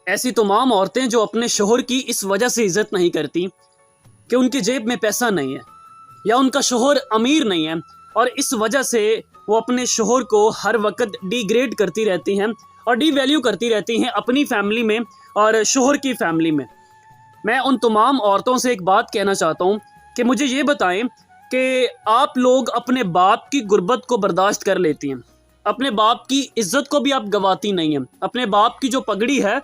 ایسی تمام عورتیں جو اپنے شوہر کی اس وجہ سے عزت نہیں کرتی کہ ان کی جیب میں پیسہ نہیں ہے یا ان کا شوہر امیر نہیں ہے، اور اس وجہ سے وہ اپنے شوہر کو ہر وقت ڈی گریڈ کرتی رہتی ہیں اور ڈی ویلیو کرتی رہتی ہیں اپنی فیملی میں اور شوہر کی فیملی میں۔ میں ان تمام عورتوں سے ایک بات کہنا چاہتا ہوں کہ مجھے یہ بتائیں کہ آپ لوگ اپنے باپ کی غربت کو برداشت کر لیتی ہیں، اپنے باپ کی عزت کو بھی آپ گواتی نہیں ہیں، اپنے باپ کی جو پگڑی ہے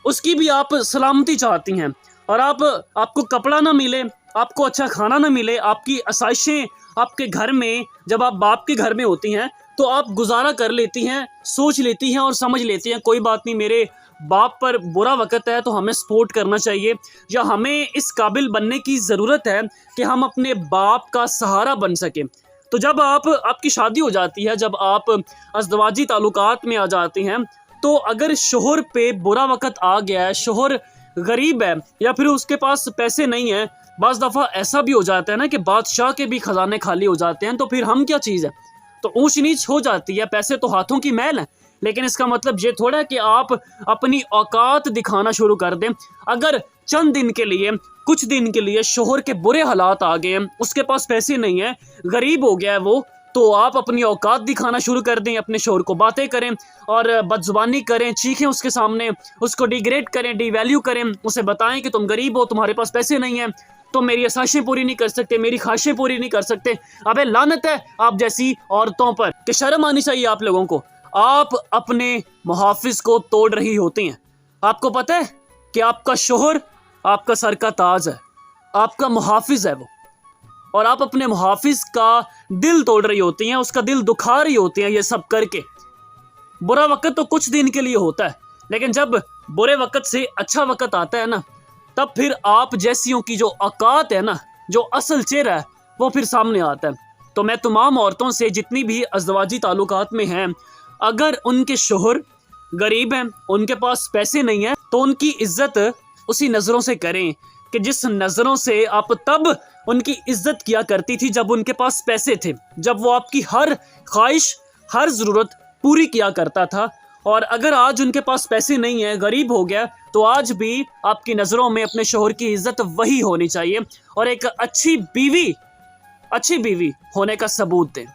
اس کی بھی آپ سلامتی چاہتی ہیں، اور آپ کو کپڑا نہ ملے، آپ کو اچھا کھانا نہ ملے، آپ کی آسائشیں آپ کے گھر میں، جب آپ باپ کے گھر میں ہوتی ہیں تو آپ گزارا کر لیتی ہیں، سوچ لیتی ہیں اور سمجھ لیتی ہیں کوئی بات نہیں، میرے باپ پر برا وقت ہے تو ہمیں سپورٹ کرنا چاہیے، یا ہمیں اس قابل بننے کی ضرورت ہے کہ ہم اپنے باپ کا سہارا بن سکیں۔ تو جب آپ کی شادی ہو جاتی ہے، جب آپ ازدواجی تعلقات میں آ جاتے ہیں، تو اگر شوہر پہ برا وقت آ گیا ہے، شوہر غریب ہے یا پھر اس کے پاس پیسے نہیں ہیں، بعض دفعہ ایسا بھی ہو جاتا ہے نا کہ بادشاہ کے بھی خزانے خالی ہو جاتے ہیں، تو پھر ہم کیا چیز ہے؟ تو اونچ نیچ ہو جاتی ہے، پیسے تو ہاتھوں کی میل ہیں، لیکن اس کا مطلب یہ تھوڑا ہے کہ آپ اپنی اوقات دکھانا شروع کر دیں۔ اگر چند دن کے لیے، کچھ دن کے لیے شوہر کے برے حالات آ گئے ہیں، اس کے پاس پیسے نہیں ہیں، غریب ہو گیا ہے وہ، تو آپ اپنی اوقات دکھانا شروع کر دیں، اپنے شوہر کو باتیں کریں اور بدزبانی کریں، چیخیں اس کے سامنے، اس کو ڈی گریڈ کریں، ڈی ویلیو کریں، اسے بتائیں کہ تم غریب ہو، تمہارے پاس پیسے نہیں ہیں، تم میری آسائشیں پوری نہیں کر سکتے، میری خواہشیں پوری نہیں کر سکتے۔ ابے لعنت ہے آپ جیسی عورتوں پر، کہ شرم آنی چاہیے آپ لوگوں کو۔ آپ اپنے محافظ کو توڑ رہی ہوتی ہیں۔ آپ کو پتہ ہے کہ آپ کا شوہر آپ کا سر کا تاج ہے، آپ کا محافظ ہے وہ، اور آپ اپنے محافظ کا دل توڑ رہی ہوتی ہیں، اس کا دل دکھا رہی ہوتی ہیں یہ سب کر کے۔ برا وقت تو کچھ دن کے لیے ہوتا ہے، لیکن جب برے وقت سے اچھا وقت آتا ہے نا، تب پھر آپ جیسیوں کی جو اوقات ہے نا، جو اصل چہرہ ہے، وہ پھر سامنے آتا ہے۔ تو میں تمام عورتوں سے، جتنی بھی ازدواجی تعلقات میں ہیں، اگر ان کے شوہر غریب ہیں، ان کے پاس پیسے نہیں ہیں، تو ان کی عزت اسی نظروں سے کریں کہ جس نظروں سے آپ تب ان کی عزت کیا کرتی تھی جب ان کے پاس پیسے تھے، جب وہ آپ کی ہر خواہش، ہر ضرورت پوری کیا کرتا تھا۔ اور اگر آج ان کے پاس پیسے نہیں ہیں، غریب ہو گیا، تو آج بھی آپ کی نظروں میں اپنے شوہر کی عزت وہی ہونی چاہیے، اور ایک اچھی بیوی ہونے کا ثبوت دیں۔